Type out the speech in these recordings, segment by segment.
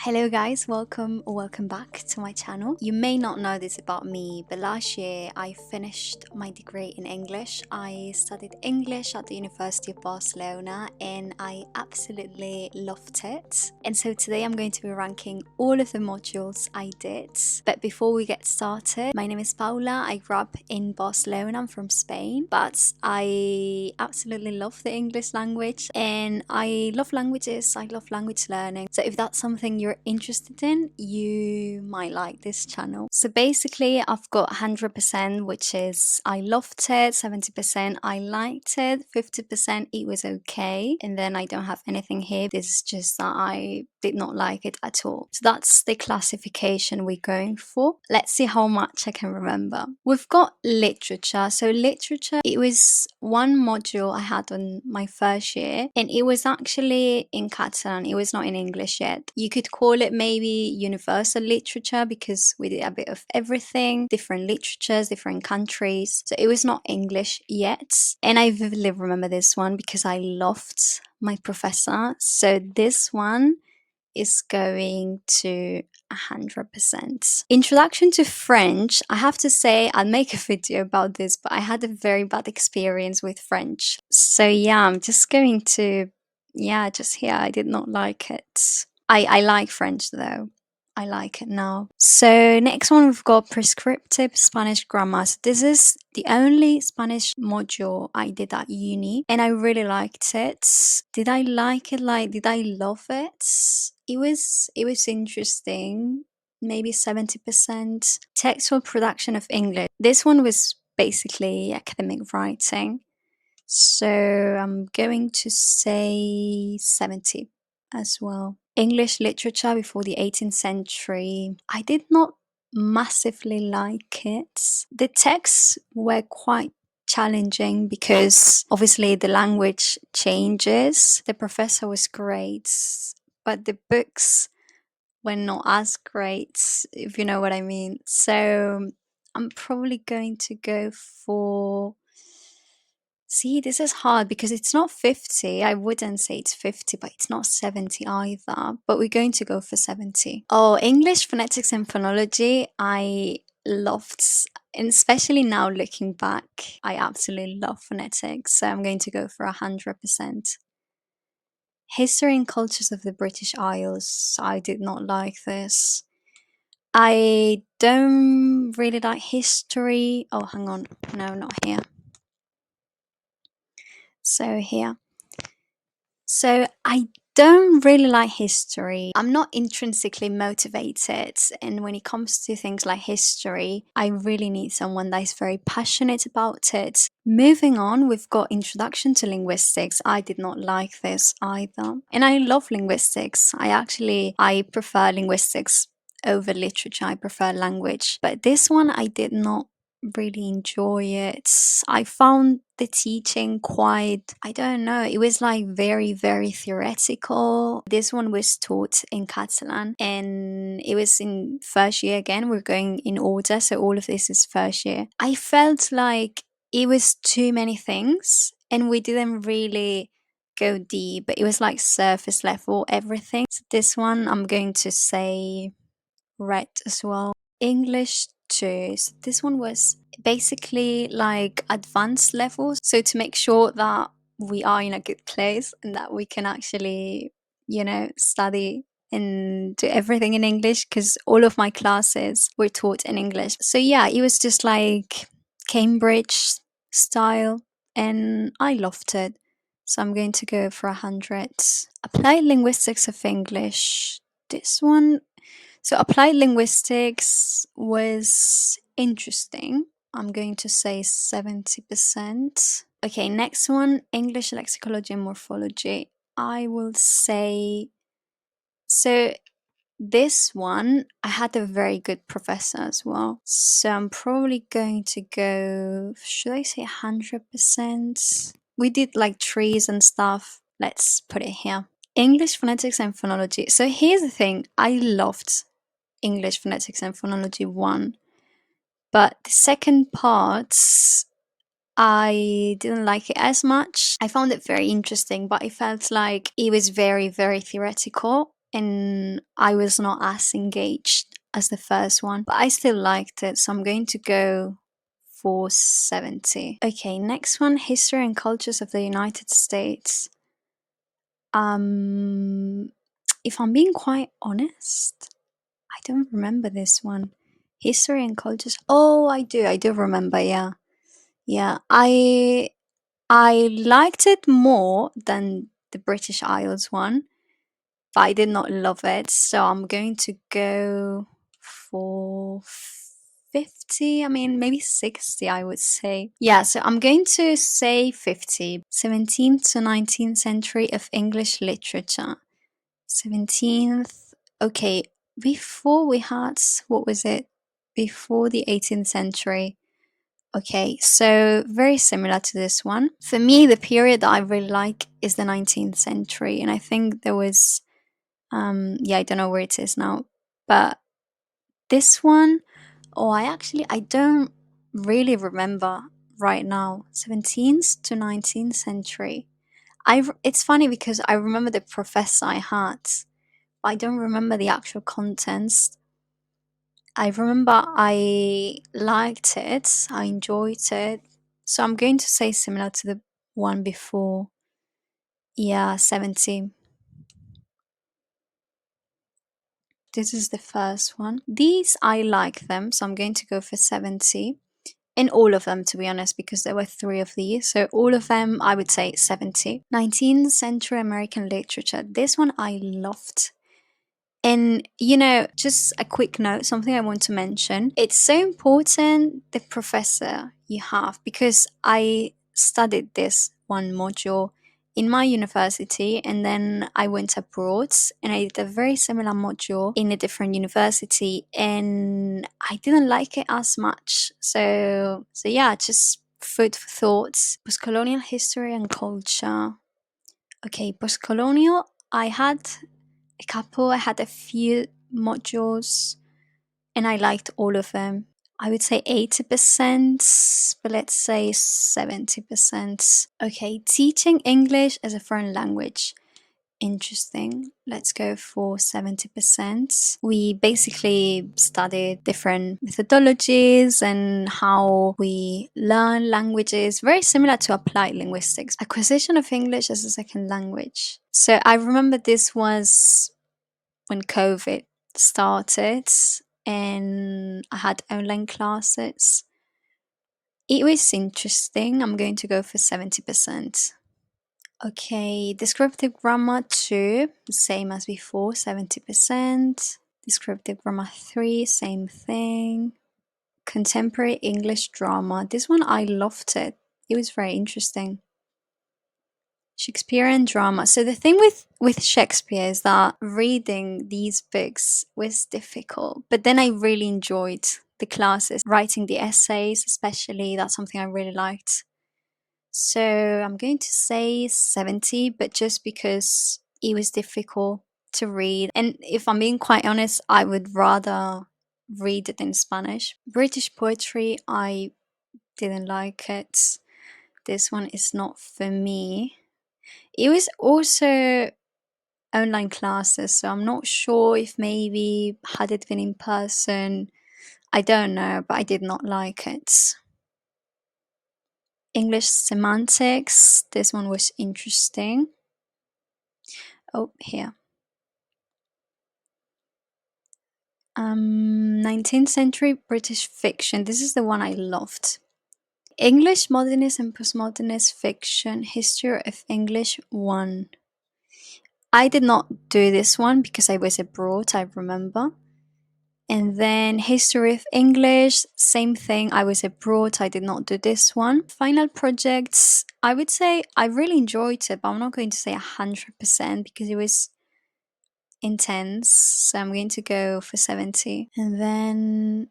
Hello guys, welcome back to my channel. You may not know this about me, but last year I finished my degree in English. I studied English at the University of Barcelona and I absolutely loved it. And so today I'm going to be ranking all of the modules I did. But before we get started, my name is Paula. I grew up in Barcelona. I'm from Spain, but I absolutely love the English language and I love languages. I love language learning. So if that's something you're interested in, you might like this channel. So basically I've got 100%, which is I loved it, 70% I liked it, 50% it was okay, and then I don't have anything here. This is just that I did not like it at all. So that's the classification we're going for. Let's see how much I can remember. We've got literature. So literature, it was one module I had on my first year and it was actually in Catalan. It was not in English yet. You could call it maybe universal literature because we did a bit of everything, different literatures, different countries. So it was not English yet. And I vividly remember this one because I loved my professor. So this one is going to 100%. Introduction to French. I have to say, I'll make a video about this, but I had a very bad experience with French. So yeah, I'm just going to, just here. I did not like it. I like French though. I like it now. So next one we've got prescriptive Spanish grammar. So this is the only Spanish module I did at uni and I really liked it. Did I like it? Did I love it? It was interesting. Maybe 70%. Textual production of English. This one was basically academic writing. So I'm going to say 70 as well. English literature before the 18th century. I did not massively like it. The texts were quite challenging because obviously the language changes. The professor was great, but the books were not as great, if you know what I mean. So I'm probably going to go for... See, this is hard because it's not 50. I wouldn't say it's 50, but it's not 70 either. But we're going to go for 70. Oh, English phonetics and phonology, I loved, and especially now looking back, I absolutely love phonetics. So I'm going to go for 100%. History and cultures of the British Isles. I did not like this. I don't really like history. Oh, hang on. No, not here. So here. So I don't really like history. I'm not intrinsically motivated. And when it comes to things like history, I really need someone that is very passionate about it. Moving on, we've got Introduction to Linguistics. I did not like this either. And I love linguistics. I prefer linguistics over literature. I prefer language. But this one, I did not really enjoy it. I found the teaching quite, I don't know, it was like very, very theoretical. This one was taught in Catalan and it was in first year again. We're going in order, so all of this is first year. I felt like it was too many things and we didn't really go deep. It was like surface level, everything. So this one, I'm going to say red as well. English 2. So this one was basically like advanced levels. So to make sure that we are in a good place and that we can actually, study and do everything in English because all of my classes were taught in English. So yeah, it was just like Cambridge style and I loved it. So I'm going to go for 100. Applied linguistics of English. This one, so applied linguistics was interesting. I'm going to say 70%. Okay, next one, English lexicology and morphology. I will say, so this one, I had a very good professor as well. So I'm probably going to go, should I say 100%? We did like trees and stuff. Let's put it here. English phonetics and phonology. So here's the thing, I loved English phonetics and phonology 1, but the second part I didn't like it as much. I found it very interesting, but I felt like it was very, very theoretical and I was not as engaged as the first one, but I still liked it, so I'm going to go for 70. Okay, next one, history and cultures of the United States. Um, if I'm being quite honest, I don't remember this one. History and cultures. Oh, I do remember. Yeah, yeah. I liked it more than the British Isles one, but I did not love it. So I'm going to go for 50. I mean, maybe 60, I would say. Yeah, so I'm going to say 50. 17th to 19th century of English literature. 17th. Okay, before we had, what was it? Before the 18th century. Okay, so very similar to this one. For me, the period that I really like is the 19th century, and I think there was, yeah, I don't know where it is now, but this one, oh, I don't really remember right now. 17th to 19th century. It's funny because I remember the professor I had. I don't remember the actual contents. I remember I liked it, I enjoyed it. So I'm going to say similar to the one before. Yeah, 70. This is the first one. These I like them, so I'm going to go for 70. In all of them, to be honest, because there were three of these. So all of them, I would say 70. 19th century American literature. This one I loved. And, just a quick note, something I want to mention. It's so important the professor you have, because I studied this one module in my university and then I went abroad and I did a very similar module in a different university and I didn't like it as much. So yeah, just food for thoughts. Postcolonial history and culture. Okay, postcolonial, I had a couple. I had a few modules and I liked all of them. I would say 80%, but let's say 70%. Okay, teaching English as a foreign language. Interesting. Let's go for 70%. We basically studied different methodologies and how we learn languages, very similar to applied linguistics. Acquisition of English as a second language. So I remember this was when COVID started and I had online classes. It was interesting. I'm going to go for 70%. Okay, descriptive grammar 2, same as before, 70%. Descriptive grammar 3, same thing. Contemporary English drama. This one I loved it. It was very interesting. Shakespearean drama. So the thing with Shakespeare is that reading these books was difficult, but then I really enjoyed the classes, writing the essays, especially. That's something I really liked. So I'm going to say 70, but just because it was difficult to read. And if I'm being quite honest, I would rather read it in Spanish. British poetry, I didn't like it. This one is not for me. It was also online classes, so I'm not sure if maybe had it been in person, I don't know, but I did not like it. English semantics, this one was interesting. Oh, here. 19th century British fiction. This is the one I loved. English modernist and postmodernist fiction, history of English 1. I did not do this one because I was abroad, I remember. And then history of English, same thing. I was abroad, I did not do this one. Final projects, I would say I really enjoyed it, but I'm not going to say 100% because it was intense. So I'm going to go for 70. And then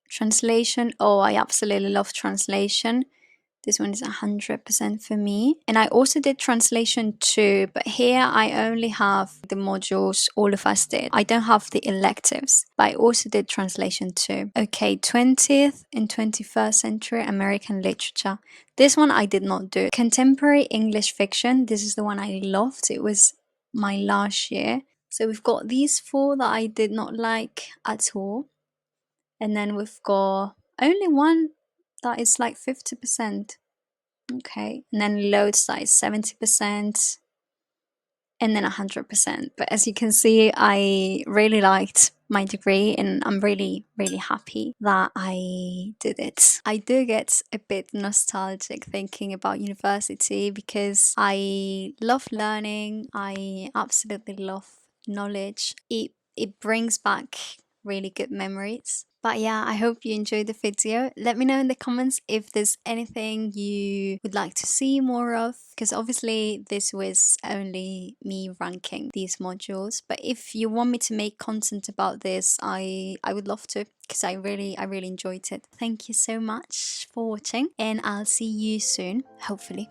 translation. Oh, I absolutely love translation. This one is 100% for me. And I also did translation too, but here I only have the modules all of us did. I don't have the electives, but I also did translation too. Okay, 20th and 21st century American literature. This one I did not do. Contemporary English fiction. This is the one I loved. It was my last year. So we've got these 4 that I did not like at all. And then we've got only one that is like 50%. Okay. And then loads that is 70%. And then 100%. But as you can see, I really liked my degree and I'm really, really happy that I did it. I do get a bit nostalgic thinking about university because I love learning. I absolutely love knowledge. It brings back really good memories. But yeah, I hope you enjoyed the video. Let me know in the comments if there's anything you would like to see more of, because obviously this was only me ranking these modules. But if you want me to make content about this, I would love to, because I really enjoyed it. Thank you so much for watching, and I'll see you soon, hopefully.